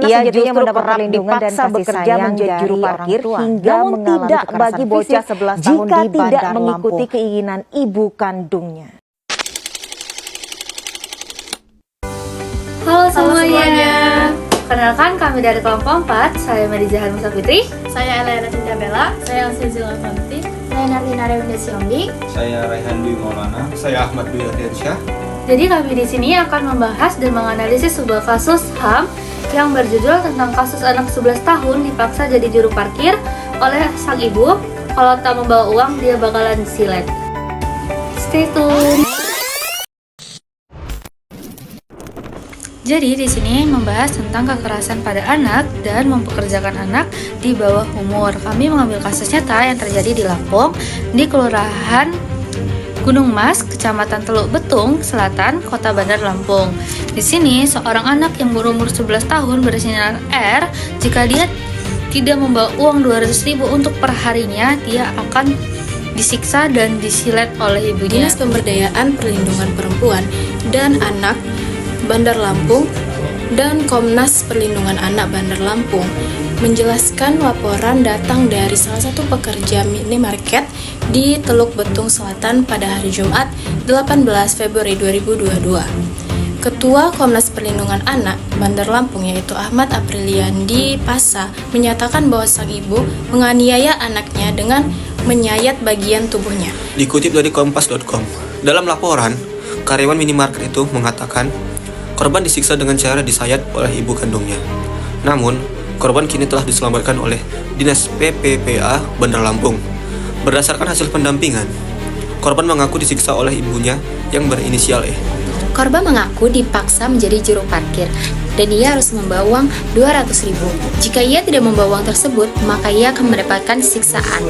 anak Ia sejatinya justru mendapat kerap perlindungan dan dipaksa kasih bekerja sayang menjadi dari juru orang parkir tua, hingga namun mengalami tidak kekerasan bagi fisik bocah 11 tahun jika di tidak Bandar mengikuti Lampung. keinginan ibu kandungnya. Halo semuanya. Kenalkan kami dari kelompok 4. Saya Mediza Hanum Safitri. Saya Elena Cinta Bella. Saya Silsila Fanti. Saya Narlina Rewinda Siombing. Saya Raihan Dwi Maulana. Saya Ahmad Dwi Ardiansyah. Jadi kami di sini akan membahas dan menganalisis sebuah kasus HAM yang berjudul tentang kasus anak 11 tahun dipaksa jadi juru parkir oleh sang ibu. Kalau tak membawa uang dia bakalan disilet. Stay tune. Jadi di sini membahas tentang kekerasan pada anak dan mempekerjakan anak di bawah umur. Kami mengambil kasus nyata yang terjadi di Lampung, di Kelurahan Gunung Mas, Kecamatan Teluk Betung, Selatan, Kota Bandar Lampung. Di sini seorang anak yang berumur 11 tahun berinisial R, jika dia tidak membawa uang 200.000 untuk perharinya, dia akan disiksa dan disilet oleh ibunya. Dinas Pemberdayaan Perlindungan Perempuan dan Anak Bandar Lampung dan Komnas Perlindungan Anak Bandar Lampung menjelaskan laporan datang dari salah satu pekerja minimarket di Teluk Betung Selatan pada hari Jumat 18 Februari 2022. Ketua Komnas Perlindungan Anak Bandar Lampung yaitu Ahmad Apriliandi Pasa menyatakan bahwa sang ibu menganiaya anaknya dengan menyayat bagian tubuhnya. Dikutip dari kompas.com, dalam laporan, karyawan minimarket itu mengatakan korban disiksa dengan cara disayat oleh ibu kandungnya. Namun, korban kini telah diselamatkan oleh Dinas PPPA Bandar Lampung. Berdasarkan hasil pendampingan, korban mengaku disiksa oleh ibunya yang berinisial E. Korban mengaku dipaksa menjadi juru parkir dan ia harus membawa uang 200.000. Jika ia tidak membawa uang tersebut, maka ia akan mendapatkan siksaan.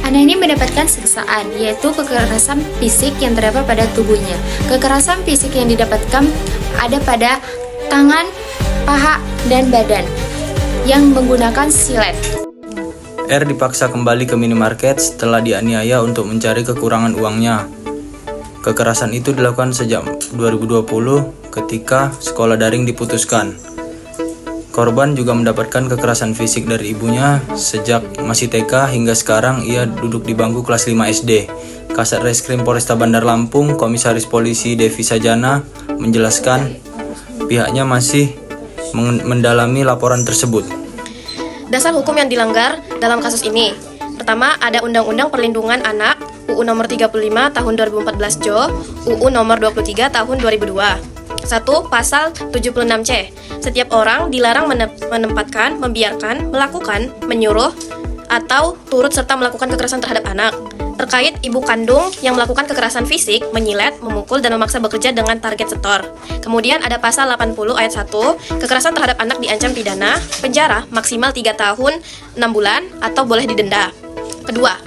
Anak ini mendapatkan siksaan, yaitu kekerasan fisik yang terdapat pada tubuhnya. Kekerasan fisik yang didapatkan ada pada tangan, paha, dan badan yang menggunakan silet. R dipaksa kembali ke minimarket setelah dianiaya untuk mencari kekurangan uangnya. Kekerasan itu dilakukan sejak 2020 ketika sekolah daring diputuskan. Korban juga mendapatkan kekerasan fisik dari ibunya sejak masih TK hingga sekarang ia duduk di bangku kelas 5 SD. Kasat Reskrim Polresta Bandar Lampung, Komisaris Polisi Devi Sajana menjelaskan pihaknya masih mendalami laporan tersebut. Dasar hukum yang dilanggar dalam kasus ini. Pertama, ada Undang-Undang Perlindungan Anak UU Nomor 35 Tahun 2014 JO, UU Nomor 23 Tahun 2002. 1. Pasal 76C. Setiap orang dilarang menempatkan, membiarkan, melakukan, menyuruh, atau turut serta melakukan kekerasan terhadap anak. Terkait ibu kandung yang melakukan kekerasan fisik, menyilet, memukul, dan memaksa bekerja dengan target setor. Kemudian ada pasal 80 ayat 1, kekerasan terhadap anak diancam pidana, penjara maksimal 3 tahun, 6 bulan, atau boleh didenda. Kedua,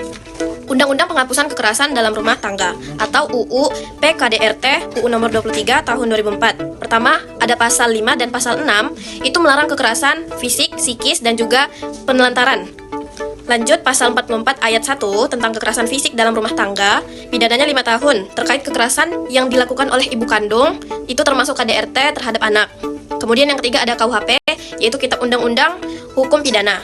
Undang-Undang Penghapusan Kekerasan dalam Rumah Tangga atau UU PKDRT UU Nomor 23 Tahun 2004. Pertama, ada pasal 5 dan pasal 6 itu melarang kekerasan fisik, psikis, dan juga penelantaran. Lanjut pasal 44 ayat 1 tentang kekerasan fisik dalam rumah tangga, pidananya 5 tahun. Terkait kekerasan yang dilakukan oleh ibu kandung, itu termasuk KDRT terhadap anak. Kemudian yang ketiga ada KUHP, yaitu Kitab Undang-Undang Hukum Pidana.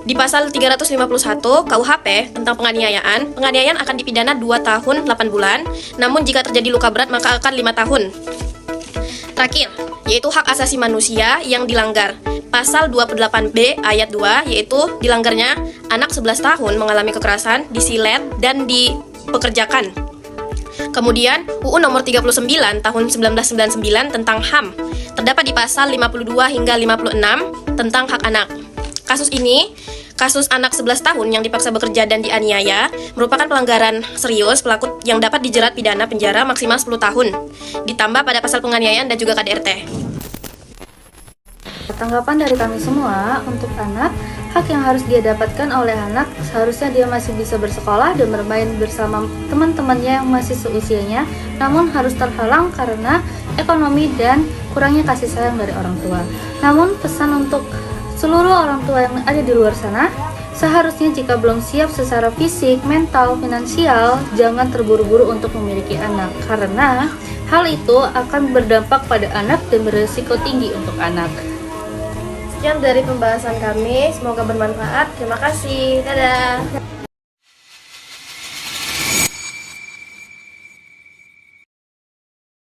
Di pasal 351 KUHP tentang penganiayaan, penganiayaan akan dipidana 2 tahun 8 bulan, namun jika terjadi luka berat maka akan 5 tahun. Terakhir, yaitu hak asasi manusia yang dilanggar. Pasal 28B ayat 2, yaitu dilanggarnya anak 11 tahun mengalami kekerasan, disilet, dan dipekerjakan. Kemudian, UU Nomor 39 Tahun 1999 tentang HAM, terdapat di pasal 52 hingga 56 tentang hak anak. Kasus ini, kasus anak 11 tahun yang dipaksa bekerja dan dianiaya, merupakan pelanggaran serius pelaku yang dapat dijerat pidana penjara maksimal 10 tahun, ditambah pada pasal penganiayaan dan juga KDRT. Tanggapan dari kami semua, untuk anak, hak yang harus dia dapatkan oleh anak seharusnya dia masih bisa bersekolah dan bermain bersama teman-temannya yang masih seusianya, namun harus terhalang karena ekonomi dan kurangnya kasih sayang dari orang tua. Namun pesan untuk seluruh orang tua yang ada di luar sana, seharusnya jika belum siap secara fisik, mental, finansial, jangan terburu-buru untuk memiliki anak, karena hal itu akan berdampak pada anak dan berisiko tinggi untuk anak. Sekian dari pembahasan kami, semoga bermanfaat. Terima kasih. Dadah.